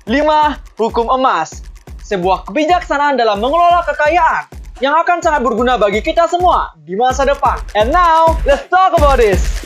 5. Hukum emas. Sebuah kebijaksanaan dalam mengelola kekayaan yang akan sangat berguna bagi kita semua di masa depan. And now, let's talk about this.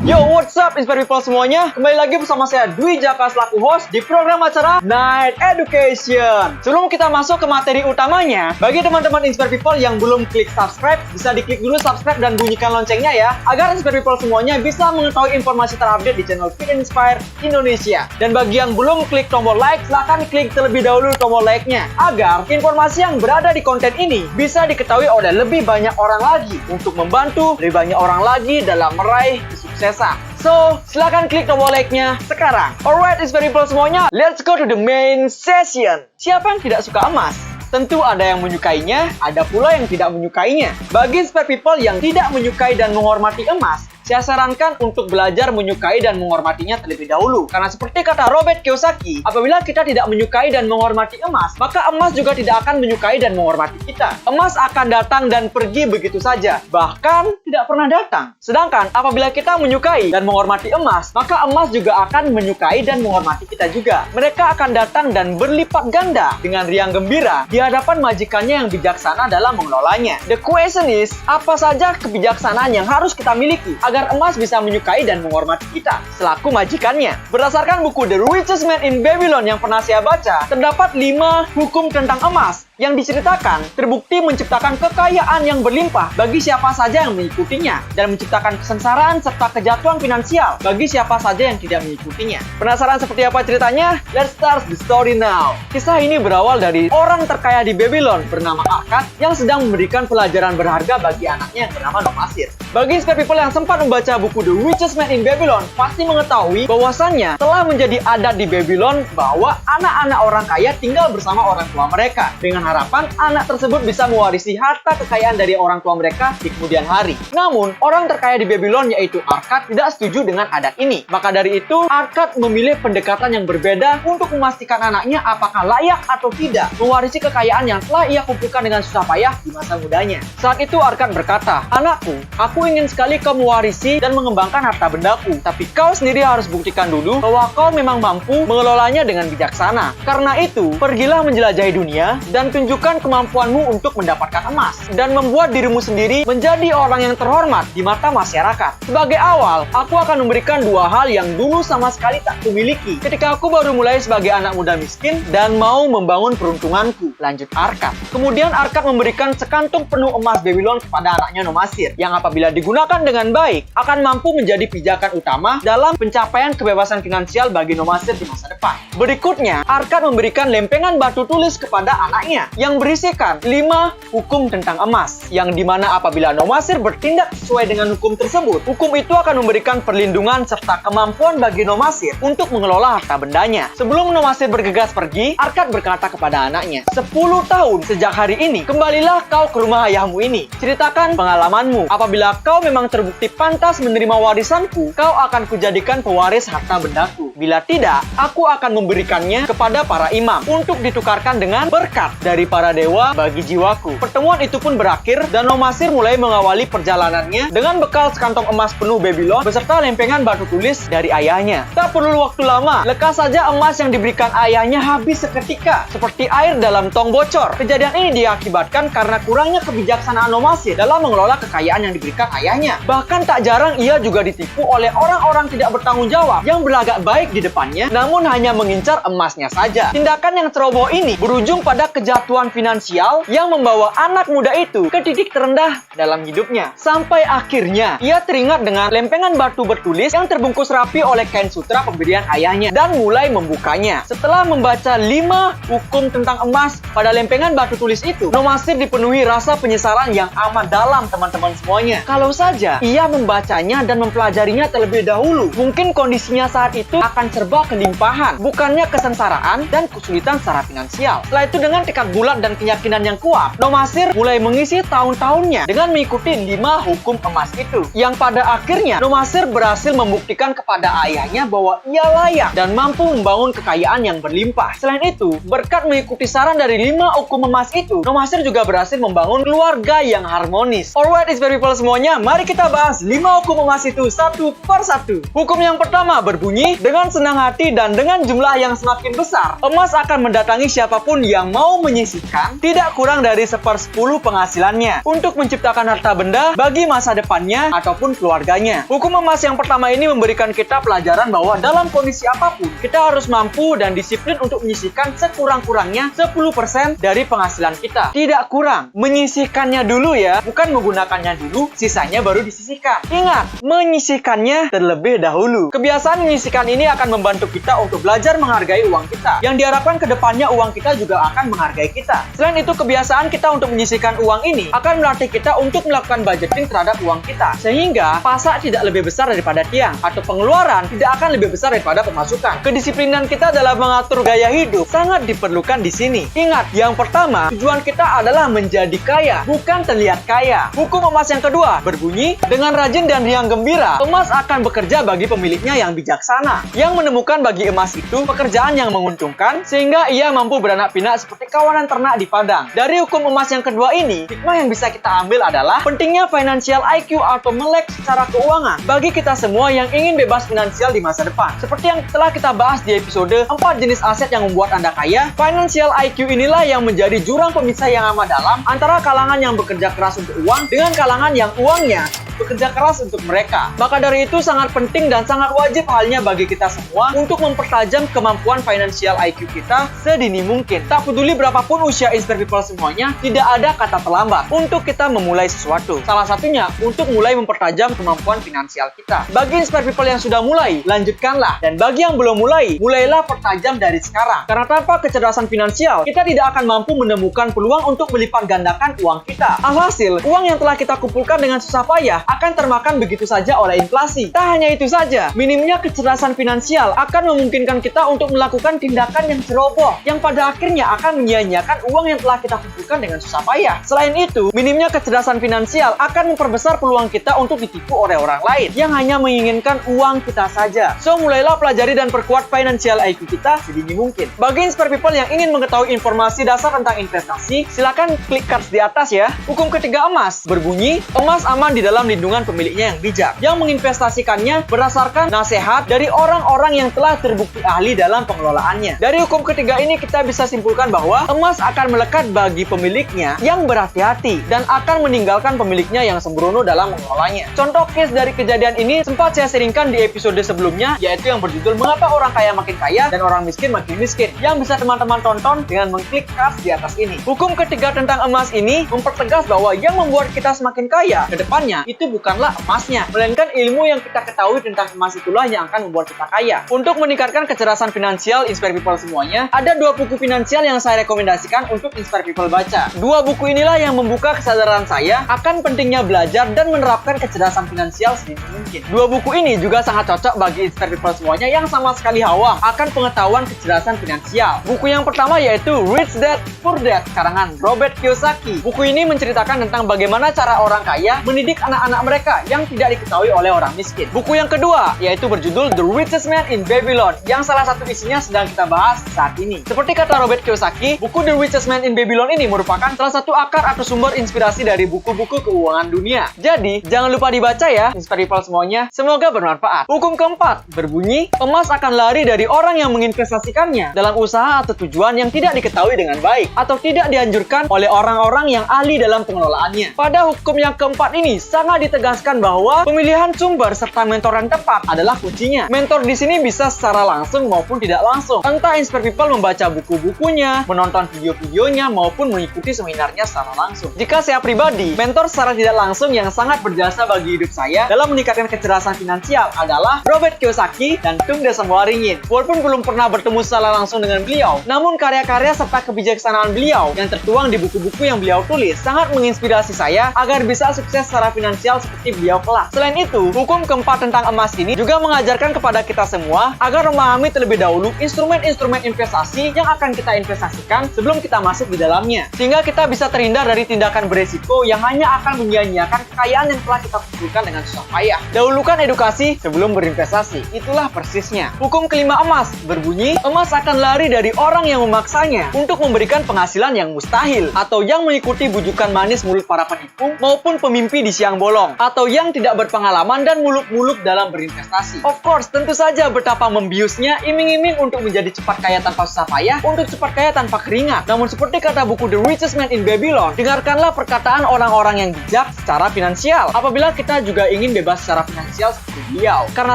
Yo, what's up Inspire People semuanya? Kembali lagi bersama saya Dwi Jaka selaku host di program acara Night Education. Sebelum kita masuk ke materi utamanya, bagi teman-teman Inspire People yang belum klik subscribe, bisa diklik dulu subscribe dan bunyikan loncengnya ya, agar Inspire People semuanya bisa mengetahui informasi terupdate di channel Fit and Inspire Indonesia. Dan bagi yang belum klik tombol like, silahkan klik terlebih dahulu tombol like-nya, agar informasi yang berada di konten ini bisa diketahui oleh lebih banyak orang lagi, untuk membantu lebih banyak orang lagi dalam meraih kesuksesan. So, silahkan klik tombol like-nya sekarang. Alright, Inspire People semuanya, let's go to the main session. Siapa yang tidak suka emas? Tentu ada yang menyukainya, ada pula yang tidak menyukainya. Bagi Inspire People yang tidak menyukai dan menghormati emas, saya sarankan untuk belajar menyukai dan menghormatinya terlebih dahulu. Karena seperti kata Robert Kiyosaki, apabila kita tidak menyukai dan menghormati emas, maka emas juga tidak akan menyukai dan menghormati kita. Emas akan datang dan pergi begitu saja, bahkan tidak pernah datang. Sedangkan apabila kita menyukai dan menghormati emas, maka emas juga akan menyukai dan menghormati kita juga. Mereka akan datang dan berlipat ganda dengan riang gembira di hadapan majikannya yang bijaksana dalam mengelolanya. The question is, apa saja kebijaksanaan yang harus kita miliki agar emas bisa menyukai dan menghormati kita selaku majikannya? Berdasarkan buku The Richest Man in Babylon yang pernah saya baca, terdapat 5 hukum tentang emas yang diceritakan terbukti menciptakan kekayaan yang berlimpah bagi siapa saja yang mengikutinya dan menciptakan kesengsaraan serta kejatuhan finansial bagi siapa saja yang tidak mengikutinya. Penasaran seperti apa ceritanya? Let's start the story now. Kisah ini berawal dari orang terkaya di Babylon bernama Arkad yang sedang memberikan pelajaran berharga bagi anaknya yang bernama Nomasir. Bagi Inspire People yang sempat membaca buku The Richest Man in Babylon pasti mengetahui bahwasannya telah menjadi adat di Babylon bahwa anak-anak orang kaya tinggal bersama orang tua mereka dengan harapan anak tersebut bisa mewarisi harta kekayaan dari orang tua mereka di kemudian hari. Namun, orang terkaya di Babylon yaitu Arkad tidak setuju dengan adat ini. Maka dari itu, Arkad memilih pendekatan yang berbeda untuk memastikan anaknya apakah layak atau tidak mewarisi kekayaan yang telah ia kumpulkan dengan susah payah di masa mudanya. Saat itu Arkad berkata, "Anakku, aku ingin sekali kau mewarisi dan mengembangkan harta bendaku. Tapi kau sendiri harus buktikan dulu bahwa kau memang mampu mengelolanya dengan bijaksana. Karena itu, pergilah menjelajahi dunia dan tunjukkan kemampuanmu untuk mendapatkan emas dan membuat dirimu sendiri menjadi orang yang terhormat di mata masyarakat. Sebagai awal, aku akan memberikan 2 hal yang dulu sama sekali tak kumiliki ketika aku baru mulai sebagai anak muda miskin dan mau membangun peruntunganku," lanjut Arkad. Kemudian Arkad memberikan sekantung penuh emas Babylon kepada anaknya Nomasir, yang apabila digunakan dengan baik akan mampu menjadi pijakan utama dalam pencapaian kebebasan finansial bagi Nomasir di masa depan. Berikutnya, Arkad memberikan lempengan batu tulis kepada anaknya yang berisikan 5 hukum tentang emas, yang dimana apabila Nomasir bertindak sesuai dengan hukum tersebut, hukum itu akan memberikan perlindungan serta kemampuan bagi Nomasir untuk mengelola harta bendanya. Sebelum Nomasir bergegas pergi, Arkad berkata kepada anaknya, 10 tahun sejak hari ini, kembalilah kau ke rumah ayahmu ini. Ceritakan pengalamanmu. Apabila kau memang terbukti pantas menerima warisanku, kau akan kujadikan pewaris harta bendaku. Bila tidak, aku akan memberikannya kepada para imam untuk ditukarkan dengan berkat dari para dewa bagi jiwaku. Pertemuan itu pun berakhir dan Nomasir mulai mengawali perjalanannya dengan bekal sekantong emas penuh Babylon beserta lempengan batu tulis dari ayahnya. Tak perlu waktu lama, lekas saja emas yang diberikan ayahnya habis seketika, seperti air dalam tong bocor. Kejadian ini diakibatkan karena kurangnya kebijaksanaan Nomasir dalam mengelola kekayaan yang diberikan ayahnya. Bahkan tak jarang ia juga ditipu oleh orang-orang tidak bertanggung jawab yang berlagak baik di depannya, namun hanya mengincar emasnya saja. Tindakan yang ceroboh ini berujung pada kejatuhan finansial yang membawa anak muda itu ke titik terendah dalam hidupnya. Sampai akhirnya, ia teringat dengan lempengan batu bertulis yang terbungkus rapi oleh kain sutra pemberian ayahnya dan mulai membukanya. Setelah membaca 5 hukum tentang emas pada lempengan batu tulis itu, Nomasir dipenuhi rasa penyesalan yang amat dalam, teman-teman semuanya. Kalau saja ia membacanya dan mempelajarinya terlebih dahulu, mungkin kondisinya saat itu akan serba kelimpahan, bukannya kesengsaraan dan kesulitan secara finansial. Setelah itu, dengan tekad bulat dan keyakinan yang kuat, Nomasir mulai mengisi tahun-tahunnya dengan mengikuti 5 adalah hukum emas itu. Yang pada akhirnya Nomasir berhasil membuktikan kepada ayahnya bahwa ia layak dan mampu membangun kekayaan yang berlimpah. Selain itu, berkat mengikuti saran dari 5 hukum emas itu, Nomasir juga berhasil membangun keluarga yang harmonis. Alright, Inspire People semuanya, mari kita bahas 5 hukum emas itu satu per satu. Hukum yang pertama berbunyi, dengan senang hati dan dengan jumlah yang semakin besar, emas akan mendatangi siapapun yang mau menyisihkan tidak kurang dari 1/10 penghasilannya untuk menciptakan harta benda bagi masa depannya ataupun keluarganya. Hukum emas yang pertama ini memberikan kita pelajaran bahwa dalam kondisi apapun, kita harus mampu dan disiplin untuk menyisihkan sekurang-kurangnya 10% dari penghasilan kita. Tidak kurang, menyisihkannya dulu ya, bukan menggunakannya dulu, sisanya baru disisihkan. Ingat, menyisihkannya terlebih dahulu. Kebiasaan menyisihkan ini akan membantu kita untuk belajar menghargai uang kita. Yang diharapkan ke depannya uang kita juga akan menghargai kita. Selain itu, kebiasaan kita untuk menyisihkan uang ini akan melatih kita untuk melakukan budgeting terhadap uang kita. Sehingga, pasak tidak lebih besar daripada tiang, atau pengeluaran tidak akan lebih besar daripada pemasukan. Kedisiplinan kita dalam mengatur gaya hidup sangat diperlukan di sini. Ingat, yang pertama, tujuan kita adalah menjadi kaya, bukan terlihat kaya. Hukum emas yang kedua berbunyi, dengan rajin dan riang gembira, emas akan bekerja bagi pemiliknya yang bijaksana, yang menemukan bagi emas itu pekerjaan yang menguntungkan, sehingga ia mampu beranak pinak seperti kawanan ternak di padang. Dari hukum emas yang kedua ini, hikmah yang bisa kita ambil adalah pentingnya financial IQ atau melek secara keuangan bagi kita semua yang ingin bebas finansial di masa depan. Seperti yang telah kita bahas di episode 4 jenis aset yang membuat Anda kaya, financial IQ inilah yang menjadi jurang pemisah yang amat dalam antara kalangan yang bekerja keras untuk uang dengan kalangan yang uangnya bekerja keras untuk mereka. Maka dari itu sangat penting dan sangat wajib halnya bagi kita semua untuk mempertajam kemampuan financial IQ kita sedini mungkin. Tak peduli berapapun usia Inspire People semuanya, tidak ada kata terlambat untuk kita memulai sesuatu. Salah satunya untuk mulai mempertajam kemampuan finansial kita. Bagi Inspire People yang sudah mulai, lanjutkanlah. Dan bagi yang belum mulai, mulailah pertajam dari sekarang. Karena tanpa kecerdasan finansial, kita tidak akan mampu menemukan peluang untuk melipat gandakan uang kita. Alhasil, uang yang telah kita kumpulkan dengan susah payah akan termakan begitu saja oleh inflasi. Tak hanya itu saja, minimnya kecerdasan finansial akan memungkinkan kita untuk melakukan tindakan yang ceroboh, yang pada akhirnya akan menyia-nyiakan uang yang telah kita kumpulkan dengan susah payah. Selain itu, minimnya kecerdasan finansial akan memperbesar peluang kita untuk ditipu oleh orang lain yang hanya menginginkan uang kita saja. So, mulailah pelajari dan perkuat financial IQ kita sedini mungkin. Bagi Inspire People yang ingin mengetahui informasi dasar tentang investasi, silakan klik cards di atas ya. Hukum ketiga emas berbunyi, emas aman di dalam lindungan pemiliknya yang bijak, yang menginvestasikannya berdasarkan nasihat dari orang-orang yang telah terbukti ahli dalam pengelolaannya. Dari hukum ketiga ini kita bisa simpulkan bahwa emas akan melekat bagi pemiliknya yang berhati-hati dan akan meninggalkan pemiliknya yang sembrono dalam mengelolanya. Contoh case dari kejadian ini sempat saya sharingkan di episode sebelumnya, yaitu yang berjudul Mengapa Orang Kaya Makin Kaya dan Orang Miskin Makin Miskin, yang bisa teman-teman tonton dengan mengklik cards di atas ini. Hukum ketiga tentang emas ini mempertegas bahwa yang membuat kita semakin kaya ke depannya itu bukanlah emasnya, melainkan ilmu yang kita ketahui tentang emas itulah yang akan membuat kita kaya. Untuk meningkatkan kecerdasan finansial Inspire People semuanya, ada 2 buku finansial yang saya rekomendasikan untuk Inspire People baca. 2 buku inilah yang membuka kesadaran saya akan pentingnya belajar dan menerapkan kecerdasan finansial sedini mungkin. 2 buku ini juga sangat cocok bagi Inspire People semuanya yang sama sekali hawa akan pengetahuan kecerdasan finansial. Buku yang pertama yaitu Rich Dad Poor Dad karangan Robert Kiyosaki. Buku ini menceritakan tentang bagaimana cara orang kaya mendidik anak-anak mereka yang tidak diketahui oleh orang miskin. Buku yang kedua yaitu berjudul The Richest Man in Babylon, yang salah satu isinya sedang kita bahas saat ini. Seperti kata Robert Kiyosaki, buku The Richest Man in Babylon ini merupakan salah satu akar atau sumber inspirasi dari buku-buku keuangan dunia. Jadi, jangan lupa dibaca ya, Inspire People semuanya. Semoga bermanfaat. Hukum keempat berbunyi, emas akan lari dari orang yang menginvestasikannya dalam usaha atau tujuan yang tidak diketahui dengan baik atau tidak dianjurkan oleh orang-orang yang ahli dalam pengelolaannya. Pada hukum yang keempat ini sangat ditegaskan bahwa pemilihan sumber serta mentor yang tepat adalah kuncinya. Mentor di sini bisa secara langsung maupun tidak langsung. Entah Inspire People membaca buku-bukunya, menonton video-videonya, maupun mengikuti seminarnya secara langsung. Jika saya pribadi, mentor secara tidak langsung yang sangat berjasa bagi hidup saya dalam meningkatkan kecerdasan finansial adalah Robert Kiyosaki dan Tung Desem Waringin. Walaupun belum pernah bertemu secara langsung dengan beliau, namun karya-karya serta kebijaksanaan beliau yang tertuang di buku-buku yang beliau tulis sangat menginspirasi saya agar bisa sukses secara finansial finansial seperti beliau kelak. Selain itu, hukum keempat tentang emas ini juga mengajarkan kepada kita semua agar memahami terlebih dahulu instrumen-instrumen investasi yang akan kita investasikan sebelum kita masuk di dalamnya. Sehingga kita bisa terhindar dari tindakan beresiko yang hanya akan menyia-nyiakan kekayaan yang telah kita kumpulkan dengan susah payah. Dahulukan edukasi sebelum berinvestasi. Itulah persisnya. Hukum kelima emas berbunyi, emas akan lari dari orang yang memaksanya untuk memberikan penghasilan yang mustahil, atau yang mengikuti bujukan manis mulut para penipu maupun pemimpi di siang bolong, atau yang tidak berpengalaman dan muluk-muluk dalam berinvestasi. Of course, tentu saja betapa membiusnya iming-iming untuk menjadi cepat kaya tanpa susah payah, untuk cepat kaya tanpa keringat. Namun seperti kata buku The Richest Man in Babylon, dengarkanlah perkataan orang-orang yang bijak secara finansial apabila kita juga ingin bebas secara finansial seperti beliau. Karena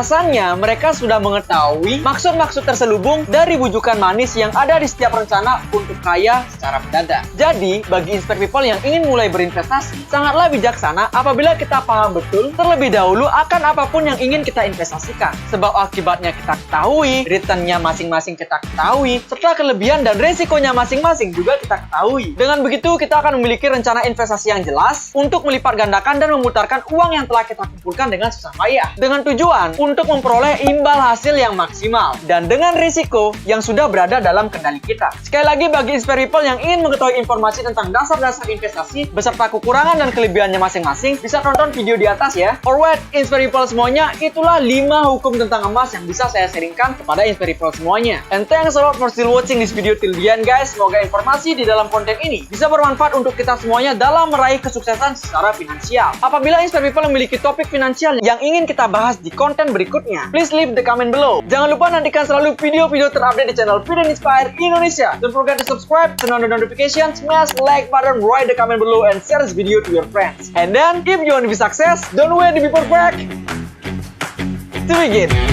asalnya mereka sudah mengetahui maksud-maksud terselubung dari bujukan manis yang ada di setiap rencana untuk kaya secara mendadak. Jadi, bagi Inspire People yang ingin mulai berinvestasi, sangatlah bijaksana apabila kita paham betul terlebih dahulu akan apapun yang ingin kita investasikan. Sebab akibatnya kita ketahui, returnnya masing-masing kita ketahui, serta kelebihan dan resikonya masing-masing juga kita ketahui. Dengan begitu, kita akan memiliki rencana investasi yang jelas untuk melipat gandakan dan memutarkan uang yang telah kita kumpulkan dengan susah payah. Dengan tujuan untuk memperoleh imbal hasil yang maksimal dan dengan risiko yang sudah berada dalam kendali kita. Sekali lagi, bagi Inspire People yang ingin mengetahui informasi tentang dasar-dasar investasi beserta kekurangan dan kelebihannya masing-masing, bisa tonton video di atas ya. Alright, Inspire People semuanya, itulah 5 hukum tentang emas yang bisa saya sharingkan kepada Inspire People semuanya. And thanks a lot for still watching this video till the end, guys. Semoga informasi di dalam konten ini bisa bermanfaat untuk kita semuanya dalam meraih kesuksesan secara finansial. Apabila Inspire People memiliki topik finansial yang ingin kita bahas di konten berikutnya, please leave the comment below. Jangan lupa nantikan selalu video-video terupdate di channel Fit and Inspire Indonesia. Don't forget to subscribe, turn on the notifications, smash like button, write the comment below, and share this video to your friends. And then, if you want to be success, don't wait to be perfect to begin.